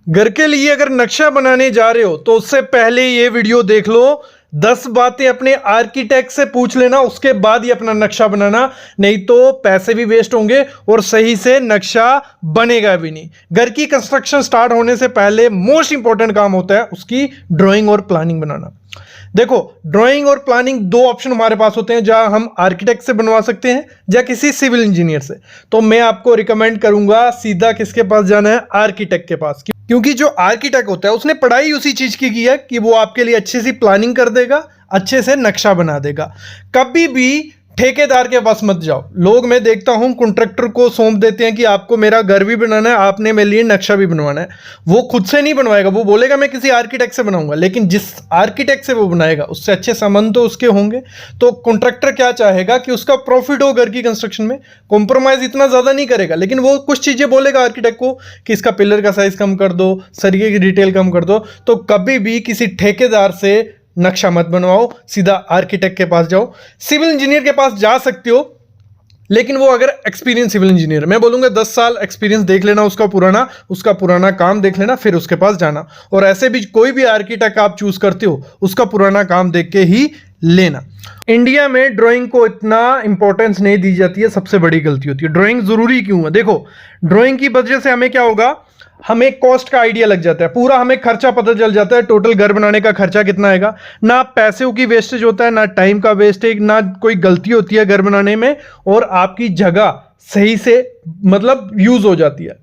घर के लिए अगर नक्शा बनाने जा रहे हो तो उससे पहले ये वीडियो देख लो। 10 बातें अपने आर्किटेक्ट से पूछ लेना, उसके बाद ही अपना नक्शा बनाना, नहीं तो पैसे भी वेस्ट होंगे और सही से नक्शा बनेगा भी नहीं। घर की कंस्ट्रक्शन स्टार्ट होने से पहले मोस्ट इंपॉर्टेंट काम होता है उसकी ड्राइंग और प्लानिंग बनाना। देखो, ड्राइंग और प्लानिंग दो ऑप्शन हमारे पास होते हैं, जहां हम आर्किटेक्ट से बनवा सकते हैं या किसी सिविल इंजीनियर से। तो मैं आपको रिकमेंड करूंगा सीधा किसके पास जाना है, आर्किटेक्ट के पास, क्योंकि जो आर्किटेक्ट होता है उसने पढ़ाई उसी चीज की है कि वो आपके लिए अच्छी सी प्लानिंग कर देगा, अच्छे से नक्शा बना देगा। कभी भी ठेकेदार के पास मत जाओ। लोग मैं देखता हूं कॉन्ट्रैक्टर को सौंप देते हैं कि आपको मेरा घर भी बनाना है, आपने मेरे लिए नक्शा भी बनवाना है। वो खुद से नहीं बनवाएगा, वो बोलेगा मैं किसी आर्किटेक्ट से बनाऊंगा, लेकिन जिस आर्किटेक्ट से वो बनाएगा उससे अच्छे संबंध तो उसके होंगे। तो कॉन्ट्रैक्टर क्या चाहेगा कि उसका प्रॉफिट हो घर की कंस्ट्रक्शन में, कॉम्प्रोमाइज इतना ज्यादा नहीं करेगा, लेकिन वो कुछ चीजें बोलेगा आर्किटेक्ट को कि इसका पिलर का साइज कम कर दो, सरिये की डिटेल कम कर दो। तो कभी भी किसी ठेकेदार से नक्शा मत बनवाओ, सीधा आर्किटेक्ट के पास जाओ। सिविल इंजीनियर के पास जा सकते हो, लेकिन वो अगर एक्सपीरियंस सिविल इंजीनियर, मैं बोलूंगा 10 साल एक्सपीरियंस देख लेना उसका पुराना काम देख लेना, फिर उसके पास जाना। और ऐसे भी कोई भी आर्किटेक्ट आप चूज करते हो उसका पुराना काम देख के ही लेना। इंडिया में ड्राइंग को इतना इंपॉर्टेंस नहीं दी जाती है, सबसे बड़ी गलती होती है। ड्राइंग जरूरी क्यों है? देखो, ड्राइंग की वजह से हमें क्या होगा, हमें कॉस्ट का आइडिया लग जाता है, पूरा हमें खर्चा पता चल जाता है, टोटल घर बनाने का खर्चा कितना आएगा। ना पैसों की वेस्टेज होता है, ना टाइम का वेस्टेज, ना कोई गलती होती है घर बनाने में, और आपकी जगह सही से मतलब यूज हो जाती है।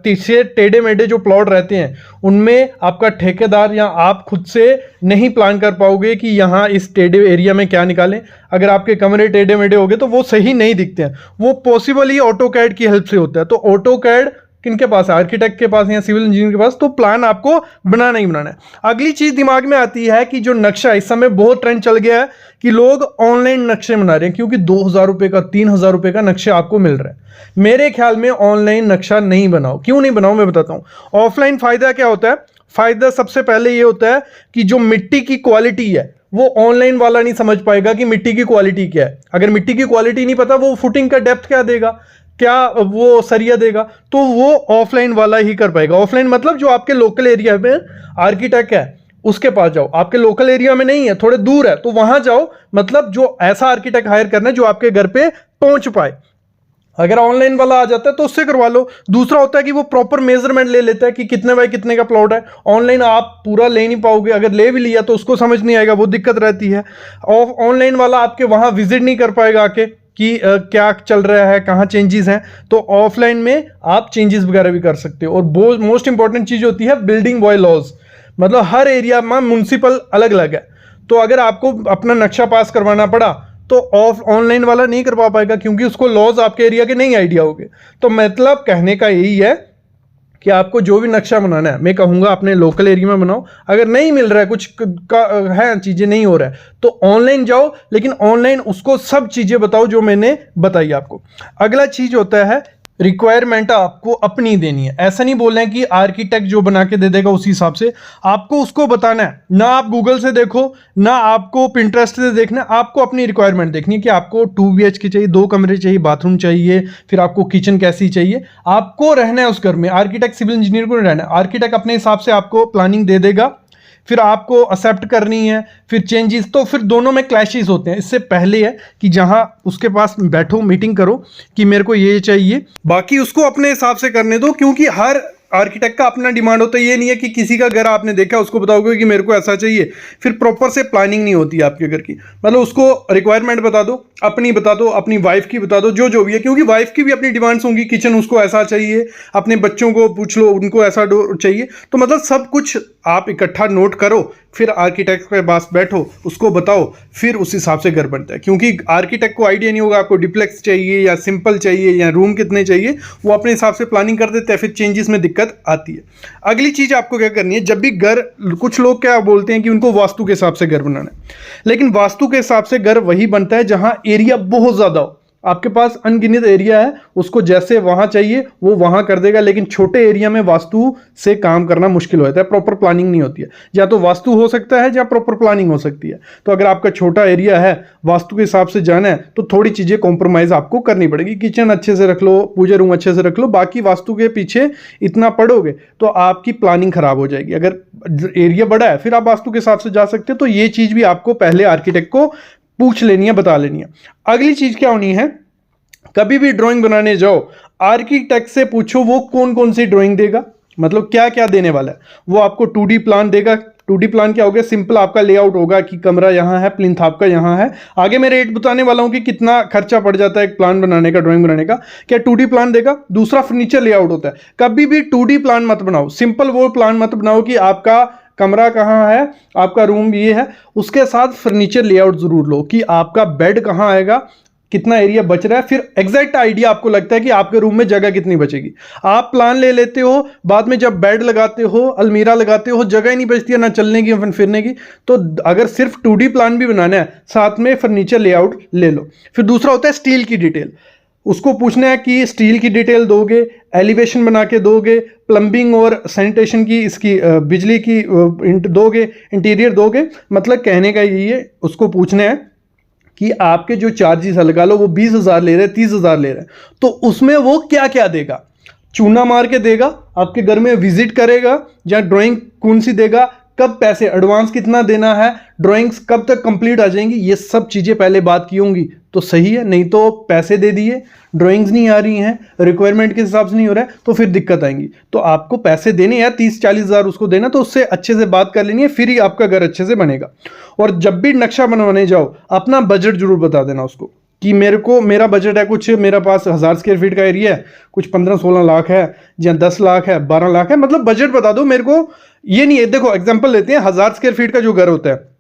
तीसरे टेढ़े मेढ़े जो प्लॉट रहते हैं उनमें आपका ठेकेदार या आप खुद से नहीं प्लान कर पाओगे कि यहाँ इस टेढ़े एरिया में क्या निकालें। अगर आपके कमरे टेढ़े मेढ़े हो गए तो वो सही नहीं दिखते हैं। वो पॉसिबल ही ऑटोकैड की हेल्प से होता है। तो ऑटोकैड किनके पास है? आर्किटेक्ट के पास या सिविल इंजीनियर के पास। तो प्लान आपको बनाना ही बनाना है। अगली चीज दिमाग में आती है कि जो नक्शा, इस समय बहुत ट्रेंड चल गया है कि लोग ऑनलाइन नक्शे बना रहे हैं, क्योंकि 2000 रुपए का 3000 रुपए का नक्शा आपको मिल रहा है। मेरे ख्याल में ऑनलाइन नक्शा नहीं बनाओ। क्यों नहीं बनाओ मैं बताता हूं। ऑफलाइन फायदा क्या होता है? फायदा सबसे पहले ये होता है कि जो मिट्टी की क्वालिटी है वो ऑनलाइन वाला नहीं समझ पाएगा कि मिट्टी की क्वालिटी क्या है। अगर मिट्टी की क्वालिटी नहीं पता, वो फुटिंग का डेप्थ क्या देगा, क्या वो सरिया देगा, तो वो ऑफलाइन वाला ही कर पाएगा। ऑफलाइन मतलब जो आपके लोकल एरिया में आर्किटेक्ट है उसके पास जाओ। आपके लोकल एरिया में नहीं है, थोड़े दूर है, तो वहां जाओ। मतलब जो ऐसा आर्किटेक्ट हायर करना है जो आपके घर पे पहुंच पाए। अगर ऑनलाइन वाला आ जाता है तो उससे करवा लो। दूसरा होता है कि वो प्रॉपर मेजरमेंट ले लेता है कि कितने बाय कितने का प्लॉट है। ऑनलाइन आप पूरा ले नहीं पाओगे, अगर ले भी लिया तो उसको समझ नहीं आएगा, वो दिक्कत रहती है। और ऑनलाइन वाला आपके वहां विजिट नहीं कर पाएगा आके कि क्या चल रहा है, कहाँ चेंजेस हैं। तो ऑफलाइन में आप चेंजेस वगैरह भी कर सकते हो। और मोस्ट इंपॉर्टेंट चीज होती है बिल्डिंग बॉय लॉज, मतलब हर एरिया में म्युनिसिपल अलग अलग है। तो अगर आपको अपना नक्शा पास करवाना पड़ा तो ऑनलाइन वाला नहीं करवा पाएगा, क्योंकि उसको लॉज आपके एरिया के नहीं आइडिया होंगे। तो मतलब कहने का यही है कि आपको जो भी नक्शा बनाना है, मैं कहूंगा अपने लोकल एरिया में बनाओ। अगर नहीं मिल रहा है, कुछ है चीजें नहीं हो रहा है, तो ऑनलाइन जाओ, लेकिन ऑनलाइन उसको सब चीजें बताओ जो मैंने बताई आपको। अगला चीज होता है रिक्वायरमेंट आपको अपनी देनी है। ऐसा नहीं बोलना है कि आर्किटेक्ट जो बना के दे देगा उसी हिसाब से आपको उसको बताना है। ना आप गूगल से देखो, ना आपको पिंटरेस्ट से देखना है, आपको अपनी रिक्वायरमेंट देखनी है कि आपको 2 BHK चाहिए, 2 कमरे चाहिए, बाथरूम चाहिए, फिर आपको किचन कैसी चाहिए। आपको रहना है उस घर में। आर्किटेक्ट सिविल इंजीनियर को नहीं रहना है। आर्किटेक्ट अपने हिसाब से आपको प्लानिंग दे देगा, फिर आपको एक्सेप्ट करनी है, फिर चेंजेस, तो फिर दोनों में क्लैशेस होते हैं। इससे पहले है कि जहां उसके पास बैठो, मीटिंग करो कि मेरे को ये चाहिए, बाकी उसको अपने हिसाब से करने दो। क्योंकि हर आर्किटेक्ट का अपना डिमांड होता है। ये नहीं है कि किसी का घर आपने देखा उसको बताओगे कि मेरे को ऐसा चाहिए, फिर प्रॉपर से प्लानिंग नहीं होती आपके घर की। मतलब उसको रिक्वायरमेंट बता दो, अपनी बता दो, अपनी वाइफ की बता दो, जो भी है, क्योंकि वाइफ की भी अपनी डिमांड्स होंगी। किचन उसको ऐसा चाहिए, अपने बच्चों को पूछ लो उनको ऐसा डोर चाहिए। तो मतलब सब कुछ आप इकट्ठा नोट करो, फिर आर्किटेक्ट के पास बैठो, उसको बताओ, फिर उस हिसाब से घर बनता है। क्योंकि आर्किटेक्ट को आइडिया नहीं होगा आपको डिप्लेक्स चाहिए या सिंपल चाहिए या रूम कितने चाहिए, वो अपने हिसाब से प्लानिंग कर देते हैं, फिर चेंजेस में दिक्कत आती है। अगली चीज आपको क्या करनी है, जब भी घर, कुछ लोग क्या बोलते हैं कि उनको वास्तु के हिसाब से घर बनाना है, लेकिन वास्तु के हिसाब से घर वही बनता है जहां एरिया बहुत ज्यादा हो। आपके पास अनगिनत एरिया है, उसको जैसे वहां चाहिए वो वहां कर देगा, लेकिन छोटे एरिया में वास्तु से काम करना मुश्किल हो जाता है, प्रॉपर प्लानिंग नहीं होती है। या तो वास्तु हो सकता है या प्रॉपर प्लानिंग हो सकती है। तो अगर आपका छोटा एरिया है, वास्तु के हिसाब से जाना है, तो थोड़ी चीजें कॉम्प्रोमाइज आपको करनी पड़ेगी। किचन अच्छे से रख लो, पूजा रूम अच्छे से रख लो, बाकी वास्तु के पीछे इतना पड़ोगे तो आपकी प्लानिंग खराब हो जाएगी। अगर एरिया बड़ा है फिर आप वास्तु के हिसाब से जा सकते हो। तो ये चीज भी आपको पहले आर्किटेक्ट को पूछ लेनी है, बता लेनी है। अगली चीज क्या होनी है, कभी भी ड्राइंग बनाने जाओ आर्किटेक्ट से पूछो वो कौन कौन सी ड्राइंग देगा, मतलब क्या क्या देने वाला है। वो आपको 2D प्लान देगा। 2D प्लान क्या होगा, सिंपल आपका लेआउट होगा कि कमरा यहाँ है, प्लिंथ आपका यहाँ है। आगे मैं रेट बताने वाला हूँ कि कितना खर्चा पड़ जाता है एक प्लान बनाने का, ड्राइंग बनाने का। क्या 2D प्लान देगा। दूसरा फर्नीचर लेआउट होता है। कभी भी 2D प्लान मत बनाओ, सिंपल वो प्लान मत बनाओ कि आपका कमरा कहाँ है, आपका रूम ये है, उसके साथ फर्नीचर लेआउट जरूर लो कि आपका बेड कहाँ आएगा, कितना एरिया बच रहा है। फिर एग्जैक्ट आइडिया आपको लगता है कि आपके रूम में जगह कितनी बचेगी। आप प्लान ले लेते हो, बाद में जब बेड लगाते हो, अलमीरा लगाते हो, जगह ही नहीं बचती है ना चलने की फिरने की। तो अगर सिर्फ 2D प्लान भी बनाना है, साथ में फर्नीचर लेआउट ले लो। फिर दूसरा होता है स्टील की डिटेल। उसको पूछना है कि स्टील की डिटेल दोगे, एलिवेशन बना के दोगे, प्लम्बिंग और सैनिटेशन की, इसकी बिजली की दोगे, इंटीरियर दोगे। मतलब कहने का यही है, उसको पूछना है कि आपके जो चार्जेस है, लगा लो वो 20,000 ले रहे हैं, 30,000 ले रहे हैं, तो उसमें वो क्या क्या देगा। चूना मार के देगा, आपके घर में विजिट करेगा, या ड्राइंग कौन सी देगा, कब पैसे एडवांस कितना देना है, ड्राइंग्स कब तक कंप्लीट आ जाएंगी, ये सब चीज़ें पहले बात की होंगी तो सही है। नहीं तो पैसे दे दिए, ड्राइंग्स नहीं आ रही हैं, रिक्वायरमेंट के हिसाब से नहीं हो रहा है, तो फिर दिक्कत आएंगी। तो आपको पैसे देने या 30-40 हज़ार उसको देना, तो उससे अच्छे से बात कर लेनी है, फिर ही आपका घर अच्छे से बनेगा। और जब भी नक्शा बनवाने जाओ अपना बजट जरूर बता देना उसको कि मेरा बजट है कुछ, मेरा पास 1000 स्क्वायर फीट का एरिया है, कुछ 15-16 लाख है, या 10 लाख है, 12 लाख है, मतलब बजट बता दो मेरे को। ये नहीं है, देखो एग्जांपल लेते हैं, 1000 स्क्वायर फीट का जो घर होता है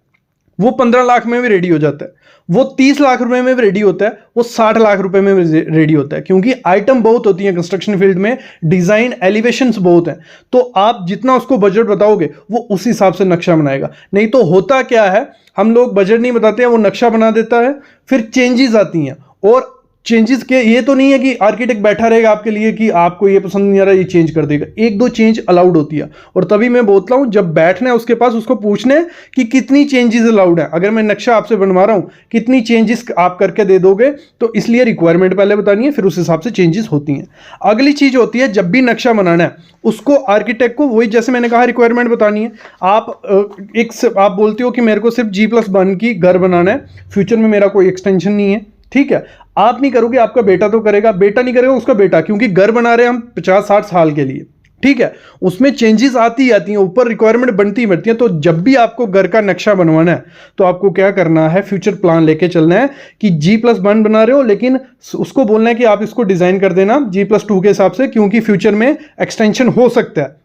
वो 15 लाख में भी रेडी हो जाता है, वो 30 लाख रुपए में भी रेडी होता है, वो 60 लाख रुपए में भी रेडी होता है, क्योंकि आइटम बहुत होती है कंस्ट्रक्शन फील्ड में, डिजाइन एलिवेशंस बहुत हैं। तो आप जितना उसको बजट बताओगे वो उस हिसाब से नक्शा बनाएगा। नहीं तो होता क्या है, हम लोग बजट नहीं बताते हैं, वो नक्शा बना देता है, फिर चेंजेस आती हैं। और चेंजेस के ये तो नहीं है कि आर्किटेक्ट बैठा रहेगा आपके लिए कि आपको ये पसंद नहीं आ रहा ये चेंज कर देगा। 1-2 चेंज अलाउड होती है, और तभी मैं बोलता हूं जब बैठना है उसके पास, उसको पूछना है कि कितनी चेंजेस अलाउड है। अगर मैं नक्शा आपसे बनवा रहा हूं, कितनी चेंजेस आप करके दे दोगे, तो इसलिए रिक्वायरमेंट पहले बतानी है, फिर उस हिसाब से चेंजेस होती हैं। अगली चीज होती है, जब भी नक्शा बनाना है उसको आर्किटेक्ट को, वही जैसे मैंने कहा, रिक्वायरमेंट बतानी है। आप बोलते हो कि मेरे को सिर्फ G+1 की घर बनाना है, फ्यूचर में मेरा कोई एक्सटेंशन नहीं है, ठीक है। आप नहीं करोगे, आपका बेटा तो करेगा, बेटा नहीं करेगा उसका बेटा, क्योंकि घर बना रहे हैं हम 50-60 साल के लिए, ठीक है। उसमें चेंजेस आती आती हैं, ऊपर रिक्वायरमेंट बनती बढ़ती है। तो जब भी आपको घर का नक्शा बनवाना है तो आपको क्या करना है, फ्यूचर प्लान लेके चलना है कि G+1 बना रहे हो, लेकिन उसको बोलना है कि आप इसको डिजाइन कर देना G+2 के हिसाब से, क्योंकि फ्यूचर में एक्सटेंशन हो सकता है।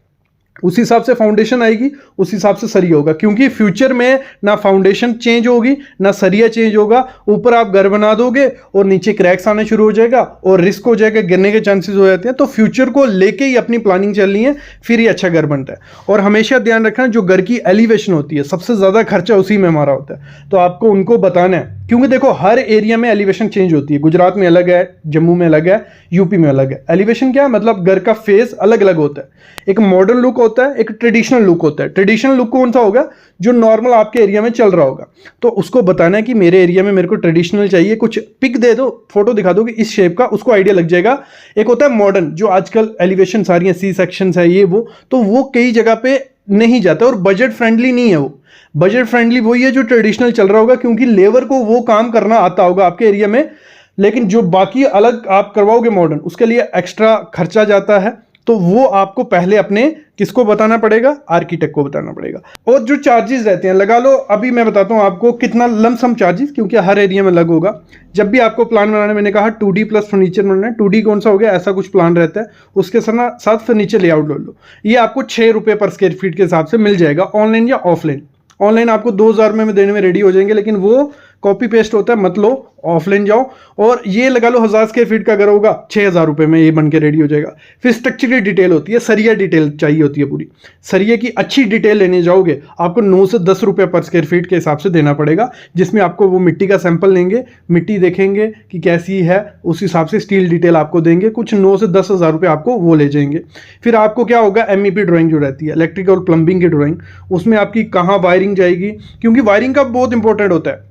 उस हिसाब से फाउंडेशन आएगी, उस हिसाब से सरिया होगा, क्योंकि फ्यूचर में ना फाउंडेशन चेंज होगी ना सरिया चेंज होगा। ऊपर आप घर बना दोगे और नीचे क्रैक्स आने शुरू हो जाएगा और रिस्क हो जाएगा, गिरने के चांसेस हो जाते हैं। तो फ्यूचर को लेके ही अपनी प्लानिंग चलनी है, फिर ही अच्छा घर बनता है। और हमेशा ध्यान रखना, जो घर की एलिवेशन होती है सबसे ज्यादा खर्चा उसी में हमारा होता है, तो आपको उनको बताना है। क्योंकि देखो हर एरिया में एलिवेशन चेंज होती है, गुजरात में अलग है, जम्मू में अलग है, यूपी में अलग है। एलिवेशन क्या है, मतलब घर का फेस अलग अलग होता है। एक मॉडर्न लुक होता है, एक ट्रेडिशनल लुक होता है। ट्रेडिशनल लुक कौन सा होगा, जो नॉर्मल आपके एरिया में चल रहा होगा। तो उसको बताना है कि मेरे एरिया में मेरे को ट्रेडिशनल चाहिए, कुछ पिक दे दो, फोटो दिखा दो कि इस शेप का, उसको आइडिया लग जाएगा। एक होता है मॉडर्न, जो आजकल एलिवेशन सारी हैं, सी सेक्शंस है ये वो, तो वो कई जगह पे नहीं जाता और बजट फ्रेंडली नहीं है। वो बजट फ्रेंडली वही है जो ट्रेडिशनल चल रहा होगा, क्योंकि लेबर को वो काम करना आता होगा आपके एरिया में, लेकिन जो बाकी अलग आप करवाओगे मॉडर्न, उसके लिए एक्स्ट्रा खर्चा जाता है। तो वो आपको पहले अपने किसको बताना पड़ेगा, आर्किटेक्ट को बताना पड़ेगा। और जो चार्जेस रहते हैं, लगा लो अभी मैं बताता हूं आपको कितना लमसम चार्जेस, क्योंकि हर एरिया में अलग होगा। जब भी आपको प्लान बनाना, मैंने कहा 2D प्लस फर्नीचर बनाना है, 2D कौन सा हो गया, ऐसा कुछ प्लान रहता है, उसके साथ फर्नीचर लेआउट ले लो। ये आपको 6 रुपये पर स्क्वायर फीट के हिसाब से मिल जाएगा, ऑनलाइन या ऑफलाइन। ऑनलाइन आपको 2000 में देने में रेडी हो जाएंगे, लेकिन वो कॉपी पेस्ट होता है, मत लो, ऑफलाइन जाओ। और ये लगा लो 1000 स्क्वायर फीट का घर होगा, 6000 रुपये में ये बन के रेडी हो जाएगा। फिर स्ट्रक्चर की डिटेल होती है, सरिया डिटेल चाहिए होती है पूरी। सरिया की अच्छी डिटेल लेने जाओगे आपको 9 से 10 रुपये पर स्क्वायर फीट के हिसाब से देना पड़ेगा, जिसमें आपको वो मिट्टी का सैंपल लेंगे, मिट्टी देखेंगे कि कैसी है, उस हिसाब से स्टील डिटेल आपको देंगे, कुछ 9 से 10 हज़ार रुपये आपको वो ले जाएंगे। फिर आपको क्या होगा, MEP ड्राइंग जो रहती है, इलेक्ट्रिकल और प्लम्बिंग की ड्राइंग, उसमें आपकी कहाँ वायरिंग जाएगी, क्योंकि वायरिंग का बहुत इंपॉर्टेंट होता है।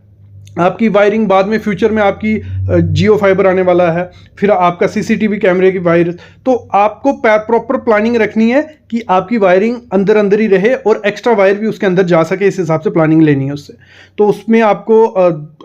आपकी वायरिंग बाद में फ्यूचर में आपकी जियो फाइबर आने वाला है, फिर आपका CCTV कैमरे की वायर, तो आपको प्रॉपर प्लानिंग रखनी है कि आपकी वायरिंग अंदर अंदर ही रहे और एक्स्ट्रा वायर भी उसके अंदर जा सके, इस हिसाब से प्लानिंग लेनी है उससे। तो उसमें आपको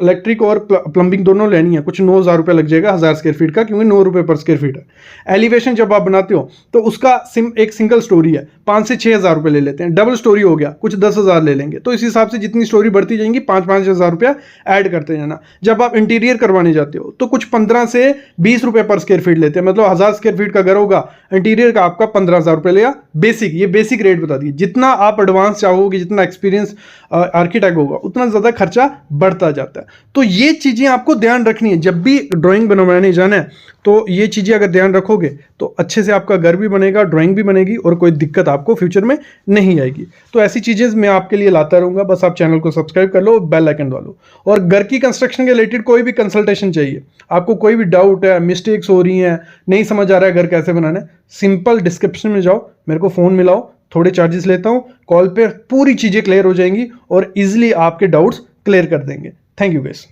इलेक्ट्रिक और प्लम्बिंग दोनों लेनी है, कुछ 9000 रुपये लग जाएगा 1000 स्क्वायर फीट का, क्योंकि 9 रुपये पर स्क्वायर फीट है। एलिवेशन जब आप बनाते हो तो उसका एक सिंगल स्टोरी है, 5 से 6000 रुपये ले लेते हैं, डबल स्टोरी हो गया कुछ 10,000 ले लेंगे। तो इस हिसाब से जितनी स्टोरी बढ़ती जाएंगी 5-5 हज़ार रुपया ऐड करते जाना। जब आप इंटीरियर करवाने जाते हो तो कुछ 15 से 20 रुपये पर स्क्वायर फीट लेते हैं, मतलब 1000 स्क्वायर फीट का घर होगा, इंटीरियर का आपका 15,000 रुपये लिया बेसिक, ये बेसिक रेट बता दिए। जितना आप एडवांस चाहोगे, जितना एक्सपीरियंस आर्किटेक्ट होगा, उतना ज़्यादा खर्चा बढ़ता जाता है। तो ये चीज़ें आपको ध्यान रखनी है जब भी ड्राइंग बनवाने जाना है। तो ये चीज़ें अगर ध्यान रखोगे तो अच्छे से आपका घर भी बनेगा, ड्राइंग भी बनेगी और कोई दिक्कत आपको फ्यूचर में नहीं आएगी। तो ऐसी चीज़ें मैं आपके लिए लाता रहूँगा, बस आप चैनल को सब्सक्राइब कर लो, बेल आइकन दबा लो। और घर की कंस्ट्रक्शन के रिलेटेड कोई भी कंसल्टेशन चाहिए, आपको कोई भी डाउट है, मिस्टेक्स हो रही हैं, नहीं समझ आ रहा है घर कैसे बनाना है, सिंपल डिस्क्रिप्शन में जाओ, मेरे को फ़ोन मिलाओ, थोड़े चार्जेस लेता हूँ, कॉल पे पूरी चीज़ें क्लियर हो जाएंगी और इजीली आपके डाउट्स क्लियर कर देंगे। Thank you guys.